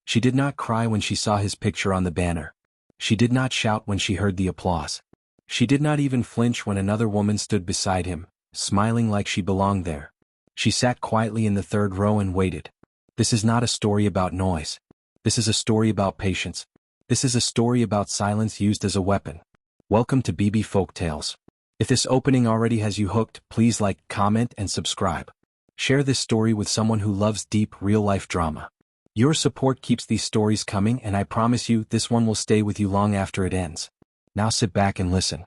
She did not cry when she saw his picture on the banner. She did not shout when she heard the applause. She did not even flinch when another woman stood beside him, smiling like she belonged there. She sat quietly in the third row and waited. This is not a story about noise. This is a story about patience. This is a story about silence used as a weapon. Welcome to BB Folktales. If this opening already has you hooked, please like, comment, and subscribe. Share this story with someone who loves deep, real-life drama. Your support keeps these stories coming, and I promise you this one will stay with you long after it ends. Now sit back and listen.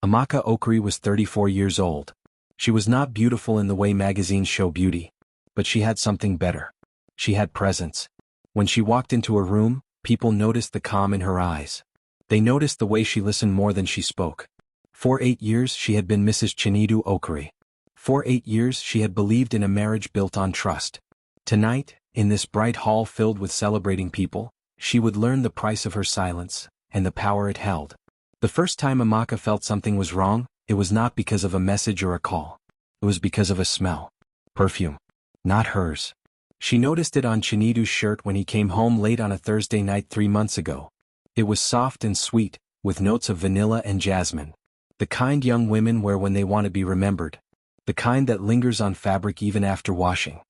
Amaka Okuri was 34 years old. She was not beautiful in the way magazines show beauty, but she had something better. She had presence. When she walked into a room, people noticed the calm in her eyes. They noticed the way she listened more than she spoke. For 8 years she had been Mrs. Chinedu Okuri. For 8 years she had believed in a marriage built on trust. Tonight, in this bright hall filled with celebrating people, she would learn the price of her silence, and the power it held. The first time Amaka felt something was wrong, it was not because of a message or a call. It was because of a smell. Perfume. Not hers. She noticed it on Chinedu's shirt when he came home late on a Thursday night 3 months ago. It was soft and sweet, with notes of vanilla and jasmine. The kind young women wear when they want to be remembered. The kind that lingers on fabric even after washing.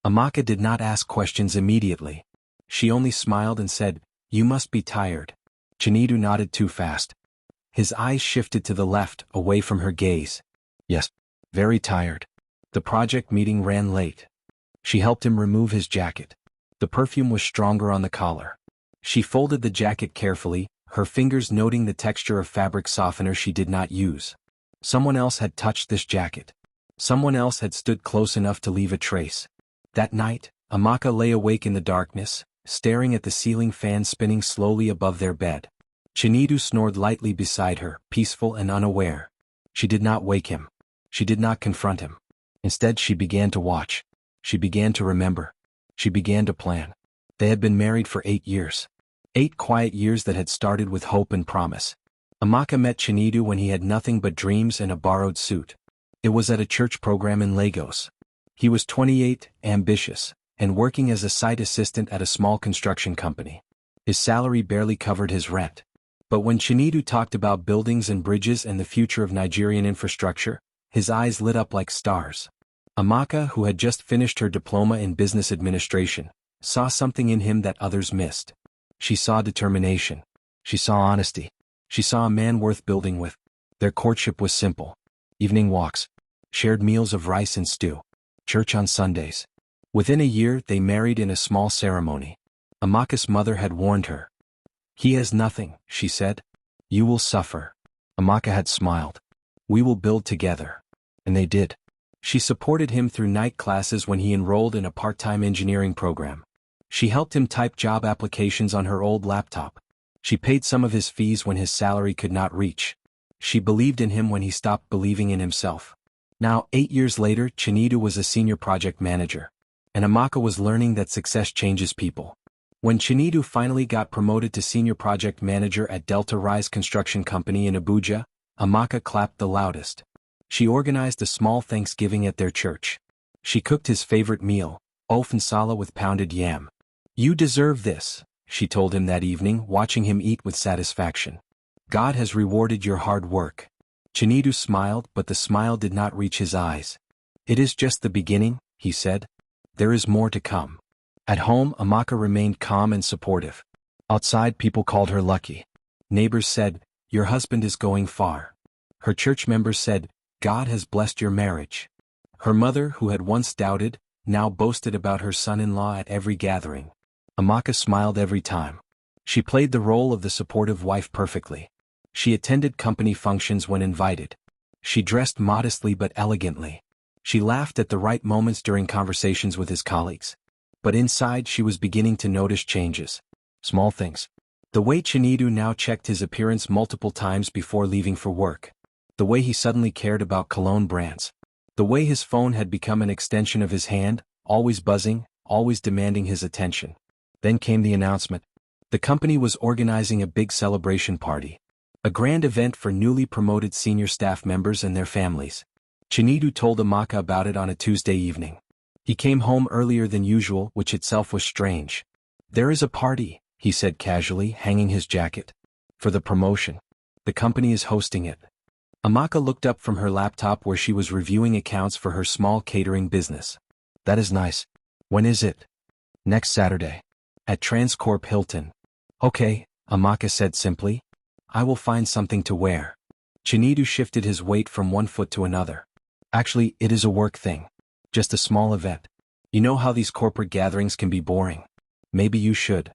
Amaka did not ask questions immediately. She only smiled and said, "You must be tired." Chinedu nodded too fast. His eyes shifted to the left, away from her gaze. "Yes, very tired. The project meeting ran late." She helped him remove his jacket. The perfume was stronger on the collar. She folded the jacket carefully, her fingers noting the texture of fabric softener she did not use. Someone else had touched this jacket. Someone else had stood close enough to leave a trace. That night, Amaka lay awake in the darkness, staring at the ceiling fan spinning slowly above their bed. Chinedu snored lightly beside her, peaceful and unaware. She did not wake him. She did not confront him. Instead, she began to watch. She began to remember. She began to plan. They had been married for 8 years. 8 quiet years that had started with hope and promise. Amaka met Chinedu when he had nothing but dreams and a borrowed suit. It was at a church program in Lagos. He was 28, ambitious, and working as a site assistant at a small construction company. His salary barely covered his rent. But when Chinedu talked about buildings and bridges and the future of Nigerian infrastructure, his eyes lit up like stars. Amaka, who had just finished her diploma in business administration, saw something in him that others missed. She saw determination. She saw honesty. She saw a man worth building with. Their courtship was simple. Evening walks. Shared meals of rice and stew. Church on Sundays. Within a year, they married in a small ceremony. Amaka's mother had warned her. "He has nothing," she said. "You will suffer." Amaka had smiled. "We will build together." And they did. She supported him through night classes when he enrolled in a part-time engineering program. She helped him type job applications on her old laptop. She paid some of his fees when his salary could not reach. She believed in him when he stopped believing in himself. Now, 8 years later, Chinedu was a senior project manager. And Amaka was learning that success changes people. When Chinedu finally got promoted to senior project manager at Delta Rise Construction Company in Abuja, Amaka clapped the loudest. She organized a small Thanksgiving at their church. She cooked his favorite meal, ofe nsala with pounded yam. "You deserve this," she told him that evening, watching him eat with satisfaction. "God has rewarded your hard work." Chinedu smiled, but the smile did not reach his eyes. "It is just the beginning," he said. "There is more to come." At home, Amaka remained calm and supportive. Outside, people called her lucky. Neighbors said, "Your husband is going far." Her church members said, "God has blessed your marriage." Her mother, who had once doubted, now boasted about her son-in-law at every gathering. Amaka smiled every time. She played the role of the supportive wife perfectly. She attended company functions when invited. She dressed modestly but elegantly. She laughed at the right moments during conversations with his colleagues. But inside she was beginning to notice changes. Small things. The way Chinedu now checked his appearance multiple times before leaving for work. The way he suddenly cared about cologne brands. The way his phone had become an extension of his hand, always buzzing, always demanding his attention. Then came the announcement. The company was organizing a big celebration party. A grand event for newly promoted senior staff members and their families. Chinedu told Amaka about it on a Tuesday evening. He came home earlier than usual, which itself was strange. There is a party, he said casually, hanging his jacket. For the promotion. The company is hosting it. Amaka looked up from her laptop where she was reviewing accounts for her small catering business. That is nice. When is it? Next Saturday. At Transcorp Hilton. Okay, Amaka said simply. I will find something to wear. Chinidu shifted his weight from one foot to another. Actually, it is a work thing. Just a small event. You know how these corporate gatherings can be boring. Maybe you should.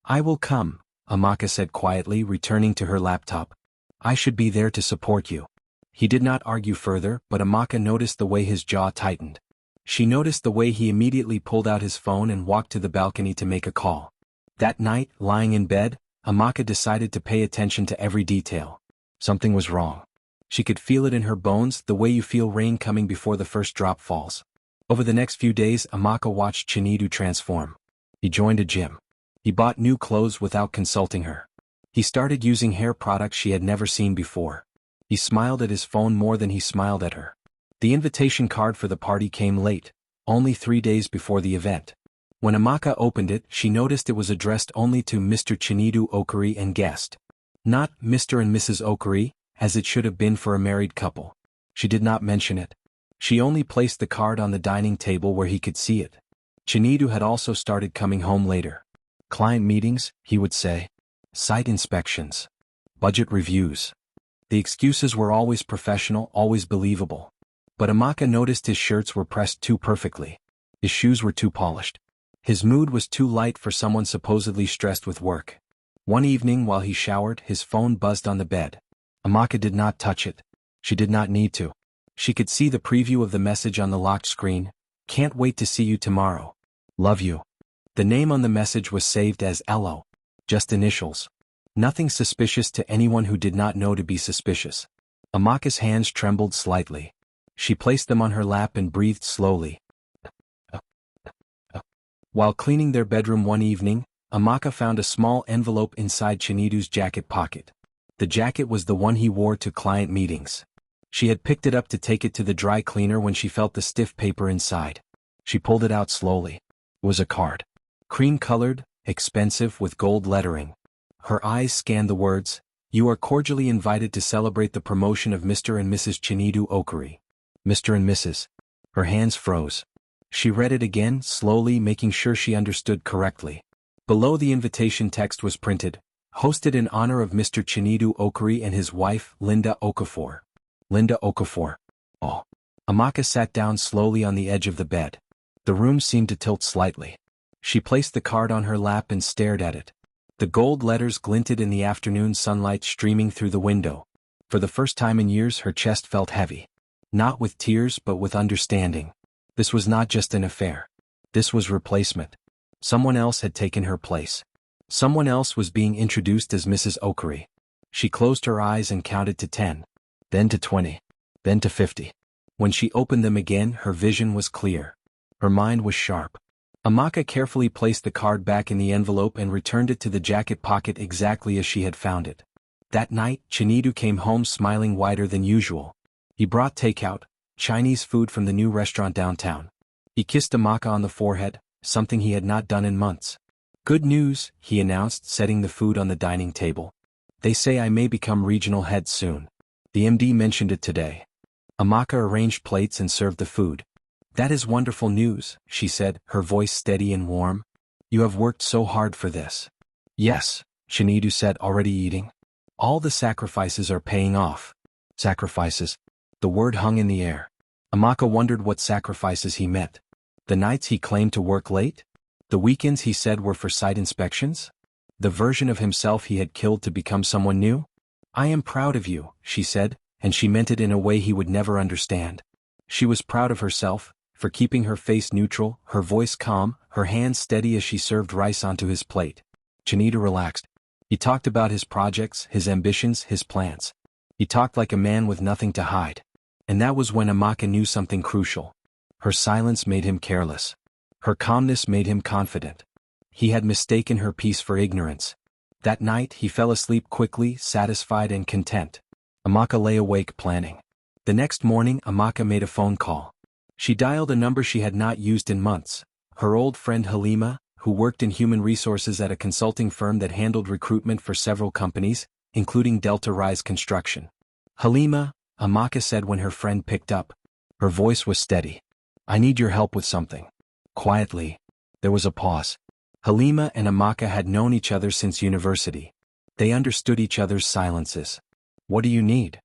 I will come, Amaka said quietly, returning to her laptop. I should be there to support you. He did not argue further, but Amaka noticed the way his jaw tightened. She noticed the way he immediately pulled out his phone and walked to the balcony to make a call. That night, lying in bed, Amaka decided to pay attention to every detail. Something was wrong. She could feel it in her bones, the way you feel rain coming before the first drop falls. Over the next few days, Amaka watched Chinidu transform. He joined a gym. He bought new clothes without consulting her. He started using hair products she had never seen before. He smiled at his phone more than he smiled at her. The invitation card for the party came late, only 3 days before the event. When Amaka opened it, she noticed it was addressed only to Mr. Chinidu Okuri and guest. Not Mr. and Mrs. Okuri, as it should have been for a married couple. She did not mention it. She only placed the card on the dining table where he could see it. Chinidu had also started coming home later. Client meetings, he would say. Site inspections. Budget reviews. The excuses were always professional, always believable. But Amaka noticed his shirts were pressed too perfectly. His shoes were too polished. His mood was too light for someone supposedly stressed with work. One evening while he showered, his phone buzzed on the bed. Amaka did not touch it. She did not need to. She could see the preview of the message on the locked screen. Can't wait to see you tomorrow. Love you. The name on the message was saved as Elo. Just initials. Nothing suspicious to anyone who did not know to be suspicious. Amaka's hands trembled slightly. She placed them on her lap and breathed slowly. While cleaning their bedroom one evening, Amaka found a small envelope inside Chinidu's jacket pocket. The jacket was the one he wore to client meetings. She had picked it up to take it to the dry cleaner when she felt the stiff paper inside. She pulled it out slowly. It was a card. Cream-colored, expensive, with gold lettering. Her eyes scanned the words, "You are cordially invited to celebrate the promotion of Mr. and Mrs. Chinidu Okuri." Mr. and Mrs. Her hands froze. She read it again, slowly, making sure she understood correctly. Below the invitation text was printed, "Hosted in honor of Mr. Chinidu Okuri and his wife, Linda Okafor." Linda Okafor. Oh. Amaka sat down slowly on the edge of the bed. The room seemed to tilt slightly. She placed the card on her lap and stared at it. The gold letters glinted in the afternoon sunlight streaming through the window. For the first time in years her chest felt heavy. Not with tears but with understanding. This was not just an affair. This was replacement. Someone else had taken her place. Someone else was being introduced as Mrs. Okuri. She closed her eyes and counted to 10. Then to 20. Then to 50. When she opened them again, her vision was clear. Her mind was sharp. Amaka carefully placed the card back in the envelope and returned it to the jacket pocket exactly as she had found it. That night, Chinidu came home smiling wider than usual. He brought takeout, Chinese food from the new restaurant downtown. He kissed Amaka on the forehead, something he had not done in months. "Good news," he announced, setting the food on the dining table. "They say I may become regional head soon. The MD mentioned it today." Amaka arranged plates and served the food. "That is wonderful news," she said, her voice steady and warm. "You have worked so hard for this." "Yes," Chinidu said, already eating. "All the sacrifices are paying off." Sacrifices. The word hung in the air. Amaka wondered what sacrifices he meant. The nights he claimed to work late? The weekends he said were for site inspections? The version of himself he had killed to become someone new? "I am proud of you," she said, and she meant it in a way he would never understand. She was proud of herself, for keeping her face neutral, her voice calm, her hands steady as she served rice onto his plate. Chinidu relaxed. He talked about his projects, his ambitions, his plans. He talked like a man with nothing to hide. And that was when Amaka knew something crucial. Her silence made him careless. Her calmness made him confident. He had mistaken her peace for ignorance. That night he fell asleep quickly, satisfied and content. Amaka lay awake planning. The next morning Amaka made a phone call. She dialed a number she had not used in months. Her old friend Halima, who worked in human resources at a consulting firm that handled recruitment for several companies, including Delta Rise Construction. Halima, Amaka said when her friend picked up. Her voice was steady. I need your help with something. Quietly. There was a pause. Halima and Amaka had known each other since university. They understood each other's silences. What do you need?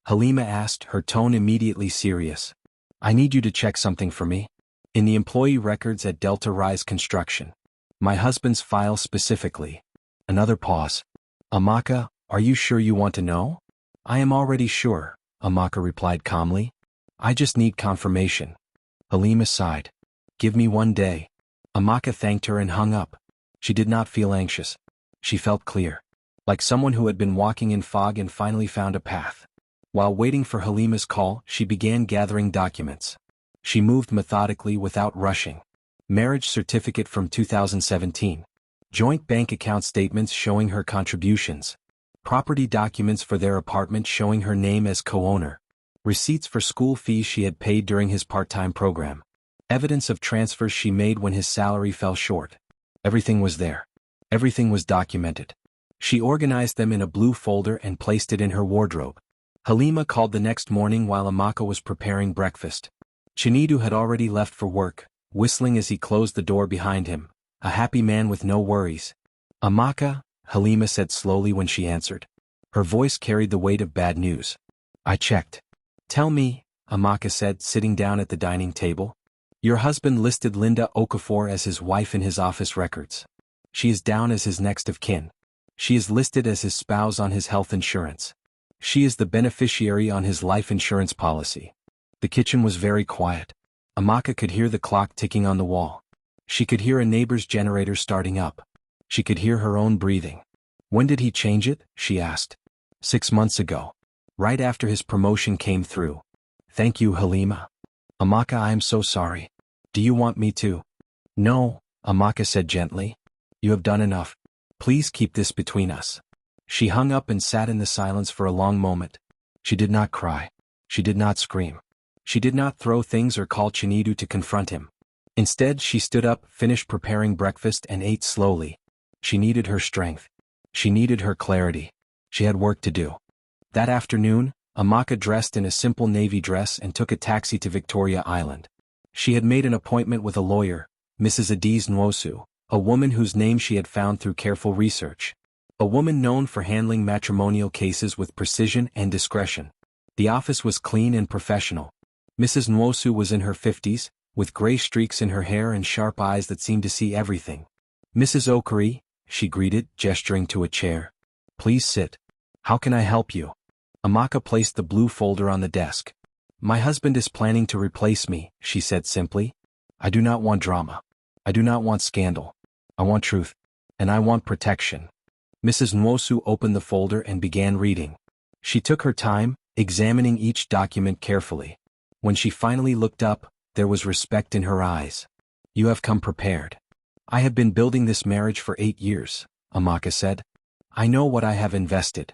Halima asked, her tone immediately serious. I need you to check something for me. In the employee records at Delta Rise Construction. My husband's file specifically. Another pause. Amaka, are you sure you want to know? I am already sure, Amaka replied calmly. I just need confirmation. Halima sighed. Give me 1 day. Amaka thanked her and hung up. She did not feel anxious. She felt clear. Like someone who had been walking in fog and finally found a path. While waiting for Halima's call, she began gathering documents. She moved methodically without rushing. Marriage certificate from 2017. Joint bank account statements showing her contributions. Property documents for their apartment showing her name as co-owner. Receipts for school fees she had paid during his part-time program. Evidence of transfers she made when his salary fell short. Everything was there. Everything was documented. She organized them in a blue folder and placed it in her wardrobe. Halima called the next morning while Amaka was preparing breakfast. Chinedu had already left for work, whistling as he closed the door behind him, a happy man with no worries. Amaka, Halima said slowly when she answered. Her voice carried the weight of bad news. I checked. Tell me, Amaka said, sitting down at the dining table. Your husband listed Linda Okafor as his wife in his office records. She is down as his next of kin. She is listed as his spouse on his health insurance. She is the beneficiary on his life insurance policy. The kitchen was very quiet. Amaka could hear the clock ticking on the wall. She could hear a neighbor's generator starting up. She could hear her own breathing. When did he change it? She asked. 6 months ago. Right after his promotion came through. Thank you, Halima. Amaka, I am so sorry. Do you want me to? No, Amaka said gently. You have done enough. Please keep this between us. She hung up and sat in the silence for a long moment. She did not cry. She did not scream. She did not throw things or call Chinedu to confront him. Instead, she stood up, finished preparing breakfast and ate slowly. She needed her strength. She needed her clarity. She had work to do. That afternoon, Amaka dressed in a simple navy dress and took a taxi to Victoria Island. She had made an appointment with a lawyer, Mrs. Adiz Nwosu, a woman whose name she had found through careful research. A woman known for handling matrimonial cases with precision and discretion. The office was clean and professional. Mrs. Nwosu was in her 50s, with gray streaks in her hair and sharp eyes that seemed to see everything. Mrs. Okari, she greeted, gesturing to a chair. Please sit. How can I help you? Amaka placed the blue folder on the desk. My husband is planning to replace me, she said simply. I do not want drama. I do not want scandal. I want truth. And I want protection. Mrs. Nwosu opened the folder and began reading. She took her time, examining each document carefully. When she finally looked up, there was respect in her eyes. You have come prepared. I have been building this marriage for 8 years, Amaka said. I know what I have invested.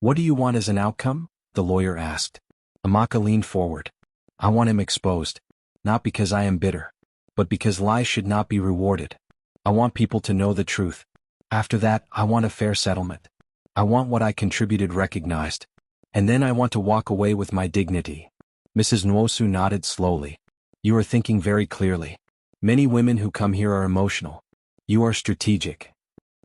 What do you want as an outcome? The lawyer asked. Amaka leaned forward. I want him exposed. Not because I am bitter. But because lies should not be rewarded. I want people to know the truth. After that, I want a fair settlement. I want what I contributed recognized. And then I want to walk away with my dignity. Mrs. Nwosu nodded slowly. You are thinking very clearly. Many women who come here are emotional. You are strategic.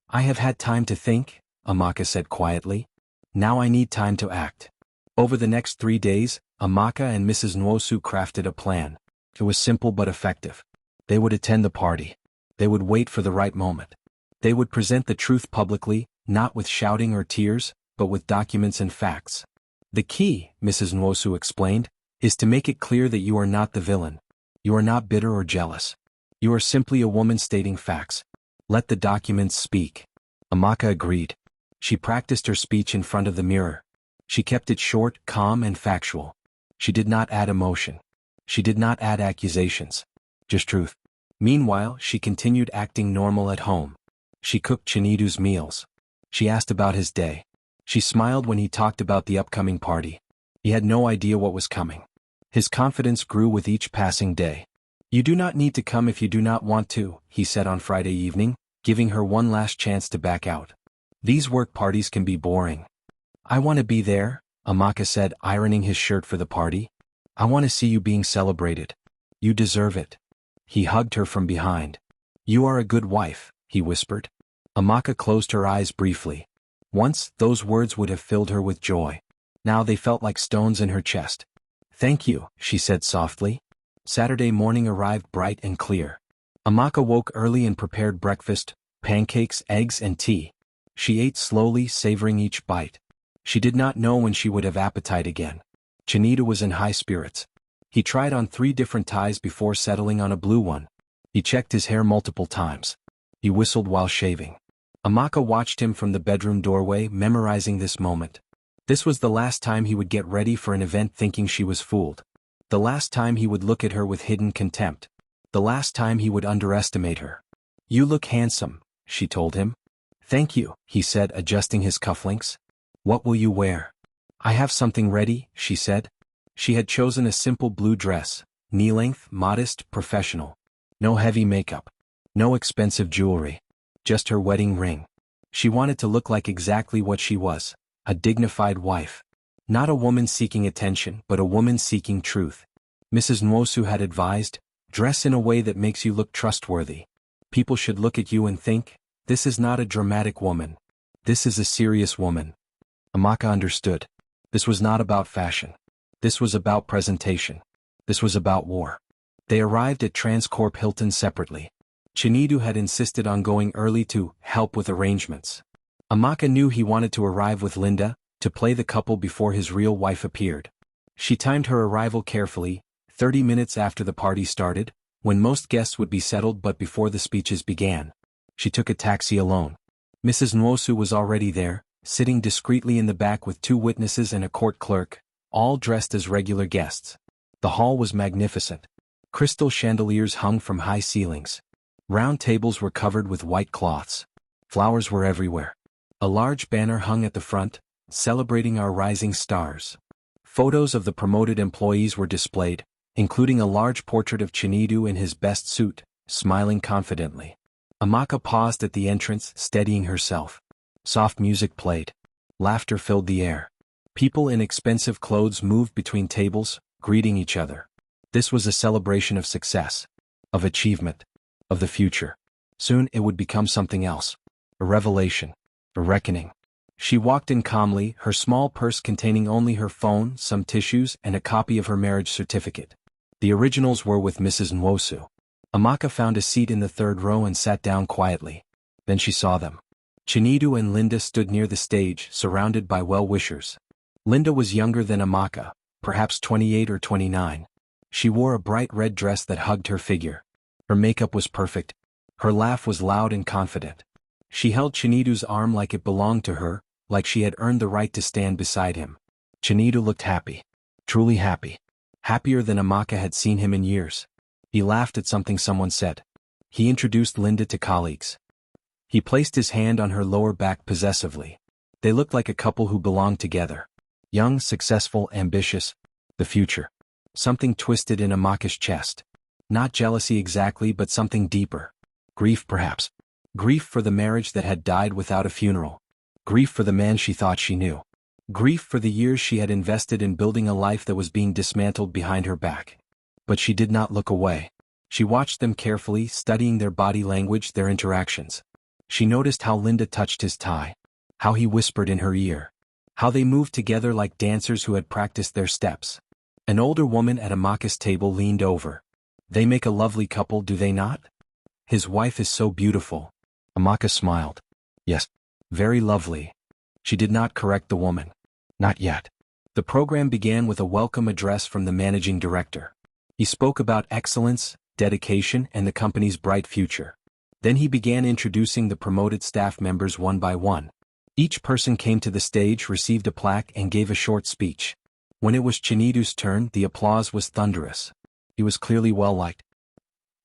I have had time to think, Amaka said quietly. Now I need time to act. Over the next 3 days, Amaka and Mrs. Nwosu crafted a plan. It was simple but effective. They would attend the party. They would wait for the right moment. They would present the truth publicly, not with shouting or tears, but with documents and facts. The key, Mrs. Nwosu explained, is to make it clear that you are not the villain. You are not bitter or jealous. You are simply a woman stating facts. Let the documents speak. Amaka agreed. She practiced her speech in front of the mirror. She kept it short, calm, and factual. She did not add emotion. She did not add accusations. Just truth. Meanwhile, she continued acting normal at home. She cooked Chinedu's meals. She asked about his day. She smiled when he talked about the upcoming party. He had no idea what was coming. His confidence grew with each passing day. You do not need to come if you do not want to, he said on Friday evening, giving her one last chance to back out. These work parties can be boring. I want to be there, Amaka said, ironing his shirt for the party. I want to see you being celebrated. You deserve it. He hugged her from behind. You are a good wife, he whispered. Amaka closed her eyes briefly. Once, those words would have filled her with joy. Now they felt like stones in her chest. Thank you, she said softly. Saturday morning arrived bright and clear. Amaka woke early and prepared breakfast, pancakes, eggs, and tea. She ate slowly, savoring each bite. She did not know when she would have appetite again. Chinita was in high spirits. He tried on 3 different ties before settling on a blue one. He checked his hair multiple times. He whistled while shaving. Amaka watched him from the bedroom doorway, memorizing this moment. This was the last time he would get ready for an event thinking she was fooled. The last time he would look at her with hidden contempt. The last time he would underestimate her. You look handsome, she told him. Thank you, he said, adjusting his cufflinks. What will you wear? I have something ready, she said. She had chosen a simple blue dress, knee-length, modest, professional. No heavy makeup. No expensive jewelry. Just her wedding ring. She wanted to look like exactly what she was, a dignified wife. Not a woman seeking attention, but a woman seeking truth. Mrs. Nwosu had advised, dress in a way that makes you look trustworthy. People should look at you and think, this is not a dramatic woman. This is a serious woman. Amaka understood. This was not about fashion. This was about presentation. This was about war. They arrived at Transcorp Hilton separately. Chinidu had insisted on going early to help with arrangements. Amaka knew he wanted to arrive with Linda, to play the couple before his real wife appeared. She timed her arrival carefully, 30 minutes after the party started, when most guests would be settled but before the speeches began. She took a taxi alone. Mrs. Nwosu was already there, sitting discreetly in the back with 2 witnesses and a court clerk, all dressed as regular guests. The hall was magnificent. Crystal chandeliers hung from high ceilings. Round tables were covered with white cloths. Flowers were everywhere. A large banner hung at the front, celebrating our rising stars. Photos of the promoted employees were displayed, including a large portrait of Chinidu in his best suit, smiling confidently. Amaka paused at the entrance, steadying herself. Soft music played. Laughter filled the air. People in expensive clothes moved between tables, greeting each other. This was a celebration of success, of achievement, of the future. Soon it would become something else. A revelation. A reckoning. She walked in calmly, her small purse containing only her phone, some tissues, and a copy of her marriage certificate. The originals were with Mrs. Nwosu. Amaka found a seat in the 3rd row and sat down quietly. Then she saw them. Chinidu and Linda stood near the stage, surrounded by well-wishers. Linda was younger than Amaka, perhaps 28 or 29. She wore a bright red dress that hugged her figure. Her makeup was perfect. Her laugh was loud and confident. She held Chinidu's arm like it belonged to her, like she had earned the right to stand beside him. Chinidu looked happy. Truly happy. Happier than Amaka had seen him in years. He laughed at something someone said. He introduced Linda to colleagues. He placed his hand on her lower back possessively. They looked like a couple who belonged together. Young, successful, ambitious. The future. Something twisted in Amaka's chest. Not jealousy exactly, but something deeper. Grief perhaps. Grief for the marriage that had died without a funeral. Grief for the man she thought she knew. Grief for the years she had invested in building a life that was being dismantled behind her back. But she did not look away. She watched them carefully, studying their body language, their interactions. She noticed how Linda touched his tie. How he whispered in her ear. How they moved together like dancers who had practiced their steps. An older woman at Amaka's table leaned over. They make a lovely couple, do they not? His wife is so beautiful. Amaka smiled. Yes. Very lovely. She did not correct the woman. Not yet. The program began with a welcome address from the managing director. He spoke about excellence, dedication, and the company's bright future. Then he began introducing the promoted staff members one by one. Each person came to the stage, received a plaque, and gave a short speech. When it was Chinidu's turn, the applause was thunderous. He was clearly well-liked.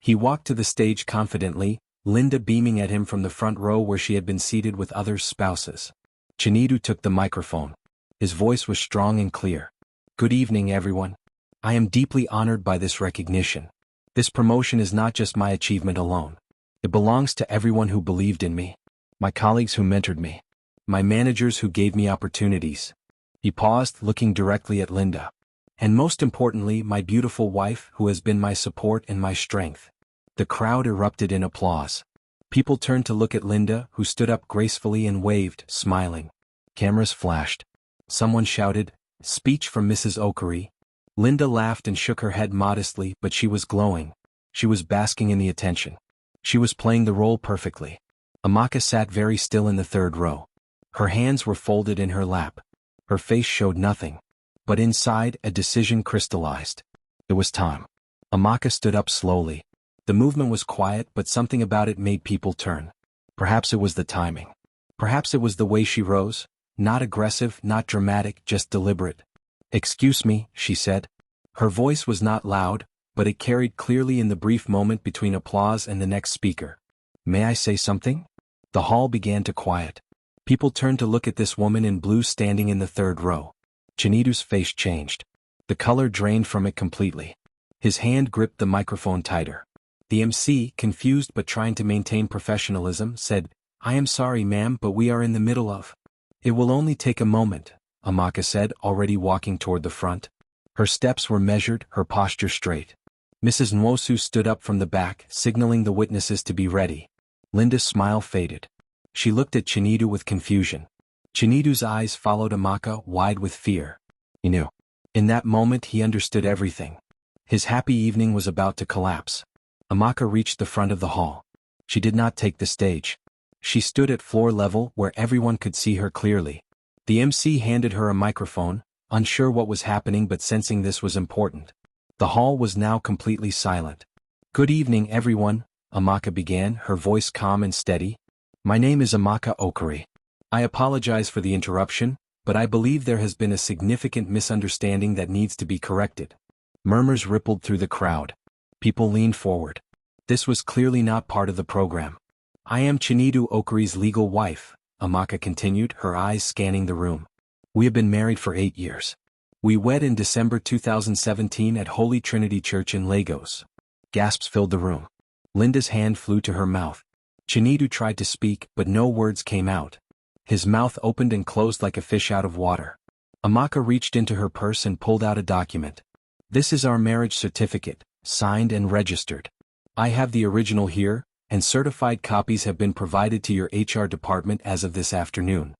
He walked to the stage confidently, Linda beaming at him from the front row where she had been seated with others' spouses. Chinidu took the microphone. His voice was strong and clear. Good evening, everyone. I am deeply honored by this recognition. This promotion is not just my achievement alone. It belongs to everyone who believed in me. My colleagues who mentored me. My managers who gave me opportunities. He paused, looking directly at Linda. And most importantly, my beautiful wife who has been my support and my strength. The crowd erupted in applause. People turned to look at Linda, who stood up gracefully and waved, smiling. Cameras flashed. Someone shouted, "Speech from Mrs. Okari." Linda laughed and shook her head modestly, but she was glowing. She was basking in the attention. She was playing the role perfectly. Amaka sat very still in the third row. Her hands were folded in her lap. Her face showed nothing. But inside, a decision crystallized. It was time. Amaka stood up slowly. The movement was quiet, but something about it made people turn. Perhaps it was the timing. Perhaps it was the way she rose. Not aggressive, not dramatic, just deliberate. "Excuse me," she said. Her voice was not loud, but it carried clearly in the brief moment between applause and the next speaker. "May I say something?" The hall began to quiet. People turned to look at this woman in blue standing in the third row. Chinidu's face changed. The color drained from it completely. His hand gripped the microphone tighter. The MC, confused but trying to maintain professionalism, said, "I am sorry, ma'am, but we are in the middle of—" "It will only take a moment," Amaka said, already walking toward the front. Her steps were measured, her posture straight. Mrs. Nwosu stood up from the back, signaling the witnesses to be ready. Linda's smile faded. She looked at Chinidu with confusion. Chinidu's eyes followed Amaka, wide with fear. He knew. In that moment he understood everything. His happy evening was about to collapse. Amaka reached the front of the hall. She did not take the stage. She stood at floor level where everyone could see her clearly. The MC handed her a microphone, unsure what was happening but sensing this was important. The hall was now completely silent. "Good evening, everyone," Amaka began, her voice calm and steady. "My name is Amaka Okari. I apologize for the interruption, but I believe there has been a significant misunderstanding that needs to be corrected." Murmurs rippled through the crowd. People leaned forward. This was clearly not part of the program. "I am Chinidu Okari's legal wife," Amaka continued, her eyes scanning the room. "We have been married for 8 years. We wed in December 2017 at Holy Trinity Church in Lagos." Gasps filled the room. Linda's hand flew to her mouth. Chinidu tried to speak, but no words came out. His mouth opened and closed like a fish out of water. Amaka reached into her purse and pulled out a document. "This is our marriage certificate, signed and registered. I have the original here, and certified copies have been provided to your HR department as of this afternoon."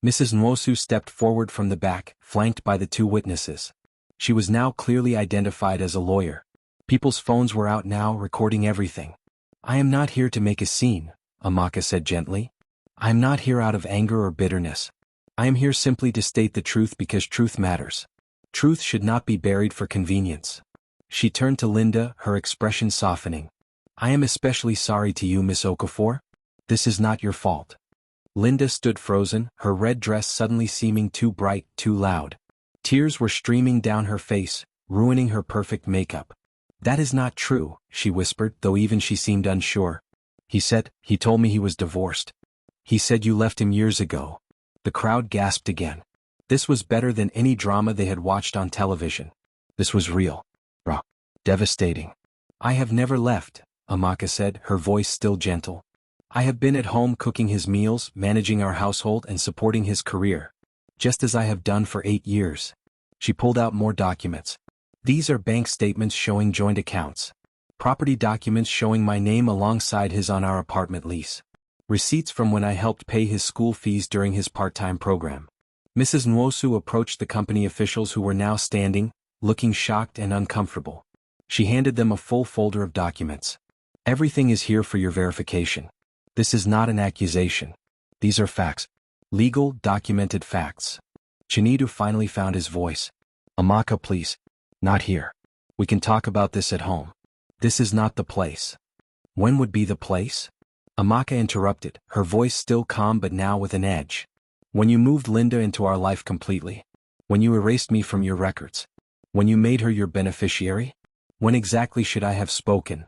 Mrs. Nwosu stepped forward from the back, flanked by the 2 witnesses. She was now clearly identified as a lawyer. People's phones were out now, recording everything. "I am not here to make a scene," Amaka said gently. "I am not here out of anger or bitterness. I am here simply to state the truth because truth matters. Truth should not be buried for convenience." She turned to Linda, her expression softening. "I am especially sorry to you, Miss Okafor. This is not your fault." Linda stood frozen, her red dress suddenly seeming too bright, too loud. Tears were streaming down her face, ruining her perfect makeup. "That is not true," she whispered, though even she seemed unsure. He told me he was divorced. He said you left him years ago." The crowd gasped again. This was better than any drama they had watched on television. This was real. Raw. Devastating. "I have never left," Amaka said, her voice still gentle. "I have been at home cooking his meals, managing our household and supporting his career. Just as I have done for 8 years. She pulled out more documents. "These are bank statements showing joint accounts. Property documents showing my name alongside his on our apartment lease. Receipts from when I helped pay his school fees during his part-time program." Mrs. Nwosu approached the company officials who were now standing, looking shocked and uncomfortable. She handed them a full folder of documents. "Everything is here for your verification. This is not an accusation. These are facts. Legal, documented facts." Chinidu finally found his voice. "Amaka, please. Not here. We can talk about this at home. This is not the place." "When would be the place?" Amaka interrupted, her voice still calm but now with an edge. "When you moved Linda into our life completely. When you erased me from your records. When you made her your beneficiary. When exactly should I have spoken?"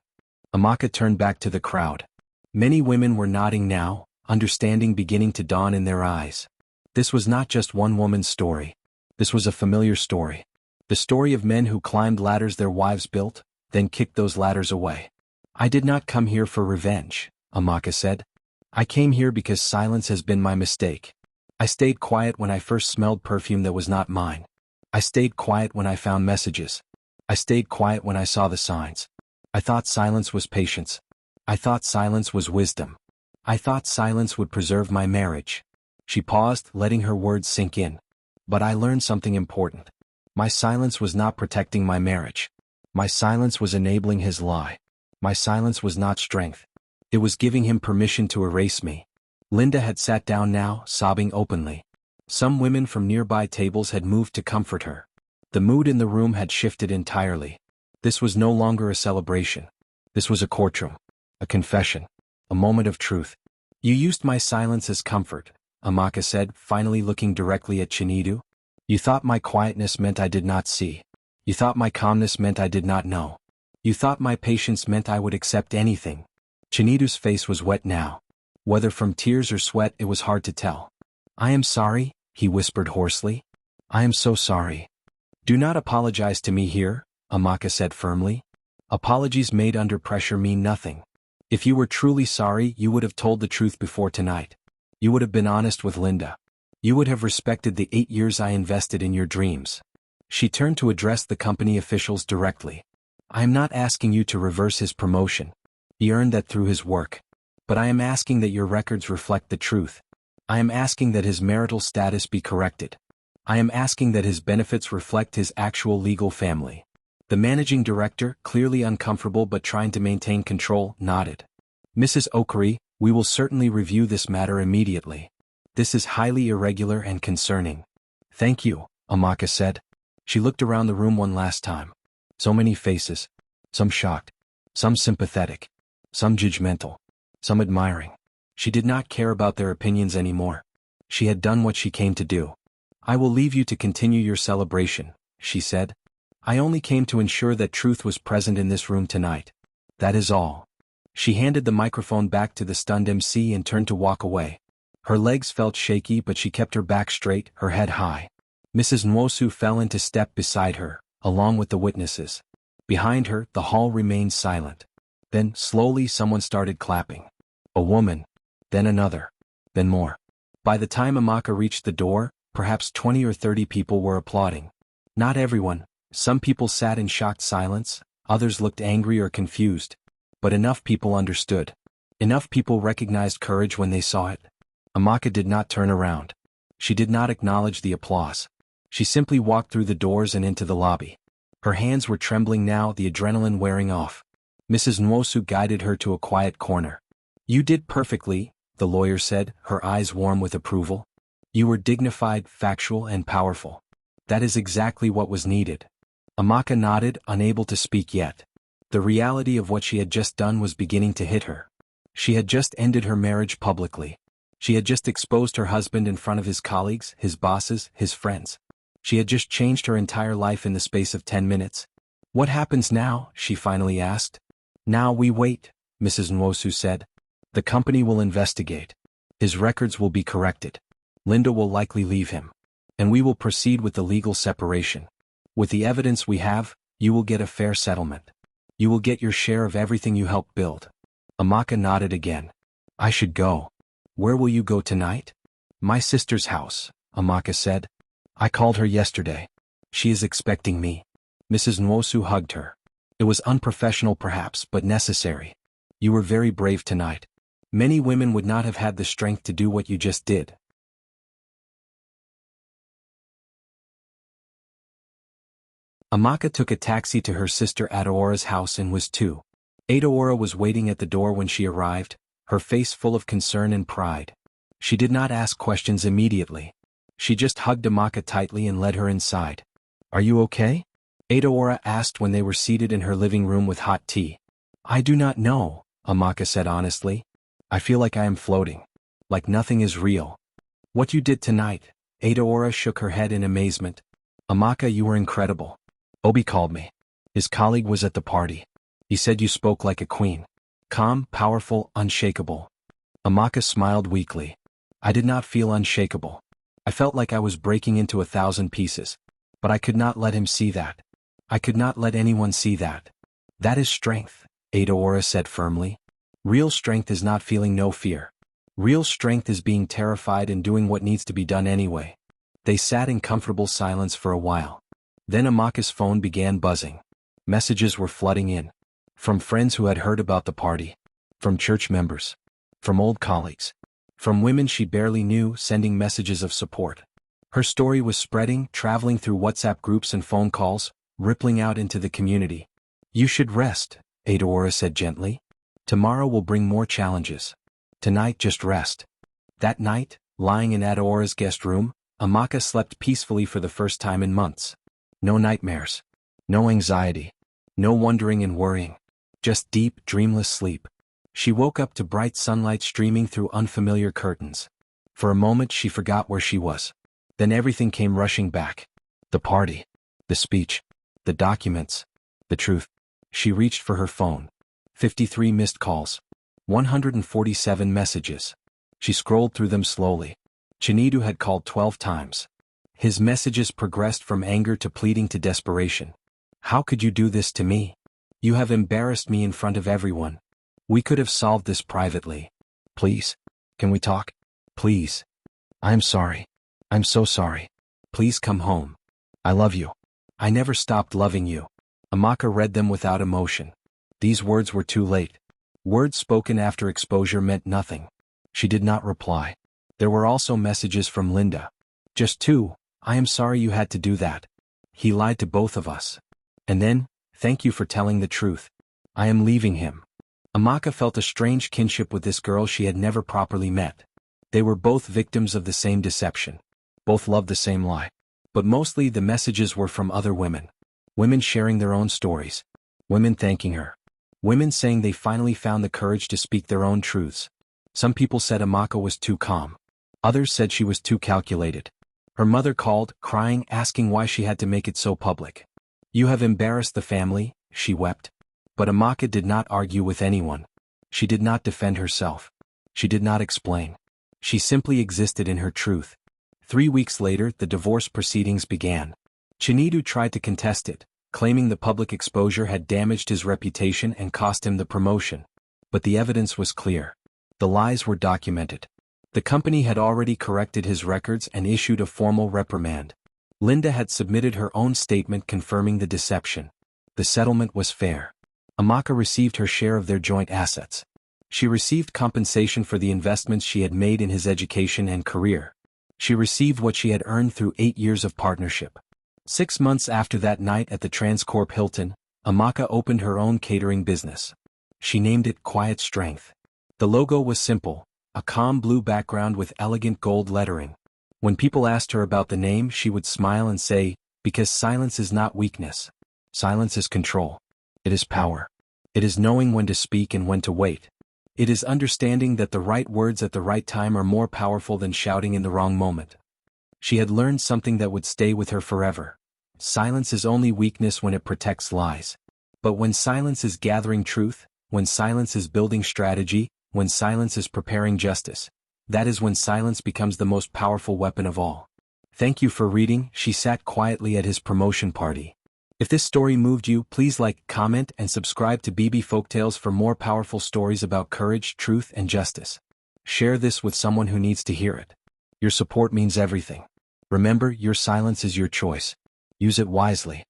Amaka turned back to the crowd. Many women were nodding now, understanding beginning to dawn in their eyes. This was not just one woman's story. This was a familiar story. The story of men who climbed ladders their wives built, then kicked those ladders away. I did not come here for revenge, Amaka said. I came here because silence has been my mistake. I stayed quiet when I first smelled perfume that was not mine. I stayed quiet when I found messages. I stayed quiet when I saw the signs. I thought silence was patience. I thought silence was wisdom. I thought silence would preserve my marriage. She paused, letting her words sink in. But I learned something important. My silence was not protecting my marriage. My silence was enabling his lie. My silence was not strength. It was giving him permission to erase me. Linda had sat down now, sobbing openly. Some women from nearby tables had moved to comfort her. The mood in the room had shifted entirely. This was no longer a celebration. This was a courtroom. A confession. A moment of truth. You used my silence as comfort, Amaka said, finally looking directly at Chinedu. You thought my quietness meant I did not see. You thought my calmness meant I did not know. You thought my patience meant I would accept anything. Chinedu's face was wet now. Whether from tears or sweat, it was hard to tell. I am sorry, he whispered hoarsely. I am so sorry. Do not apologize to me here, Amaka said firmly. Apologies made under pressure mean nothing. If you were truly sorry, you would have told the truth before tonight. You would have been honest with Linda. You would have respected the 8 years I invested in your dreams. She turned to address the company officials directly. I am not asking you to reverse his promotion. He earned that through his work. But I am asking that your records reflect the truth. I am asking that his marital status be corrected. I am asking that his benefits reflect his actual legal family. The managing director, clearly uncomfortable but trying to maintain control, nodded. Mrs. Okari, we will certainly review this matter immediately. This is highly irregular and concerning. Thank you, Amaka said. She looked around the room one last time. So many faces. Some shocked. Some sympathetic. Some judgmental. Some admiring. She did not care about their opinions anymore. She had done what she came to do. I will leave you to continue your celebration, she said. I only came to ensure that truth was present in this room tonight. That is all. She handed the microphone back to the stunned MC and turned to walk away. Her legs felt shaky, but she kept her back straight, her head high. Mrs. Nwosu fell into step beside her, along with the witnesses. Behind her, the hall remained silent. Then, slowly, someone started clapping. A woman. Then another. Then more. By the time Amaka reached the door, perhaps 20 or 30 people were applauding. Not everyone. Some people sat in shocked silence, others looked angry or confused. But enough people understood. Enough people recognized courage when they saw it. Amaka did not turn around. She did not acknowledge the applause. She simply walked through the doors and into the lobby. Her hands were trembling now, the adrenaline wearing off. Mrs. Nwosu guided her to a quiet corner. You did perfectly, the lawyer said, her eyes warm with approval. You were dignified, factual, and powerful. That is exactly what was needed. Amaka nodded, unable to speak yet. The reality of what she had just done was beginning to hit her. She had just ended her marriage publicly. She had just exposed her husband in front of his colleagues, his bosses, his friends. She had just changed her entire life in the space of 10 minutes. What happens now? She finally asked. Now we wait, Mrs. Nwosu said. The company will investigate. His records will be corrected. Linda will likely leave him. And we will proceed with the legal separation. With the evidence we have, you will get a fair settlement. You will get your share of everything you helped build. Amaka nodded again. I should go. Where will you go tonight? My sister's house, Amaka said. I called her yesterday. She is expecting me. Mrs. Nwosu hugged her. It was unprofessional perhaps, but necessary. You were very brave tonight. Many women would not have had the strength to do what you just did. Amaka took a taxi to her sister Adaora's house and was 2. Adaora was waiting at the door when she arrived, her face full of concern and pride. She did not ask questions immediately. She just hugged Amaka tightly and led her inside. Are you okay? Adaora asked when they were seated in her living room with hot tea. I do not know, Amaka said honestly. I feel like I am floating. Like nothing is real. What you did tonight, Adaora shook her head in amazement. Amaka, you were incredible. Obi called me. His colleague was at the party. He said you spoke like a queen. Calm, powerful, unshakable. Amaka smiled weakly. I did not feel unshakable. I felt like I was breaking into 1,000 pieces. But I could not let him see that. I could not let anyone see that. That is strength, Aora said firmly. Real strength is not feeling no fear. Real strength is being terrified and doing what needs to be done anyway. They sat in comfortable silence for a while. Then Amaka's phone began buzzing. Messages were flooding in. From friends who had heard about the party. From church members. From old colleagues. From women she barely knew, sending messages of support. Her story was spreading, traveling through WhatsApp groups and phone calls, rippling out into the community. You should rest, Aora said gently. Tomorrow will bring more challenges. Tonight just rest. That night, lying in Adora's guest room, Amaka slept peacefully for the first time in months. No nightmares. No anxiety. No wondering and worrying. Just deep, dreamless sleep. She woke up to bright sunlight streaming through unfamiliar curtains. For a moment she forgot where she was. Then everything came rushing back. The party. The speech. The documents. The truth. She reached for her phone. 53 missed calls. 147 messages. She scrolled through them slowly. Chinedu had called 12 times. His messages progressed from anger to pleading to desperation. How could you do this to me? You have embarrassed me in front of everyone. We could have solved this privately. Please. Can we talk? Please. I'm sorry. I'm so sorry. Please come home. I love you. I never stopped loving you. Amaka read them without emotion. These words were too late. Words spoken after exposure meant nothing. She did not reply. There were also messages from Linda. Just 2. I am sorry you had to do that. He lied to both of us. And then, thank you for telling the truth. I am leaving him. Amaka felt a strange kinship with this girl she had never properly met. They were both victims of the same deception. Both loved the same lie. But mostly the messages were from other women. Women sharing their own stories. Women thanking her. Women saying they finally found the courage to speak their own truths. Some people said Amaka was too calm. Others said she was too calculated. Her mother called, crying, asking why she had to make it so public. You have embarrassed the family, she wept. But Amaka did not argue with anyone. She did not defend herself. She did not explain. She simply existed in her truth. 3 weeks later, the divorce proceedings began. Chinedu tried to contest it, claiming the public exposure had damaged his reputation and cost him the promotion. But the evidence was clear. The lies were documented. The company had already corrected his records and issued a formal reprimand. Linda had submitted her own statement confirming the deception. The settlement was fair. Amaka received her share of their joint assets. She received compensation for the investments she had made in his education and career. She received what she had earned through 8 years of partnership. 6 months after that night at the Transcorp Hilton, Amaka opened her own catering business. She named it Quiet Strength. The logo was simple, a calm blue background with elegant gold lettering. When people asked her about the name, she would smile and say, because silence is not weakness. Silence is control. It is power. It is knowing when to speak and when to wait. It is understanding that the right words at the right time are more powerful than shouting in the wrong moment. She had learned something that would stay with her forever. Silence is only weakness when it protects lies. But when silence is gathering truth, when silence is building strategy, when silence is preparing justice, that is when silence becomes the most powerful weapon of all. Thank you for reading. She sat quietly at his promotion party. If this story moved you, please like, comment, and subscribe to BB Folktales for more powerful stories about courage, truth, and justice. Share this with someone who needs to hear it. Your support means everything. Remember, your silence is your choice. Use it wisely.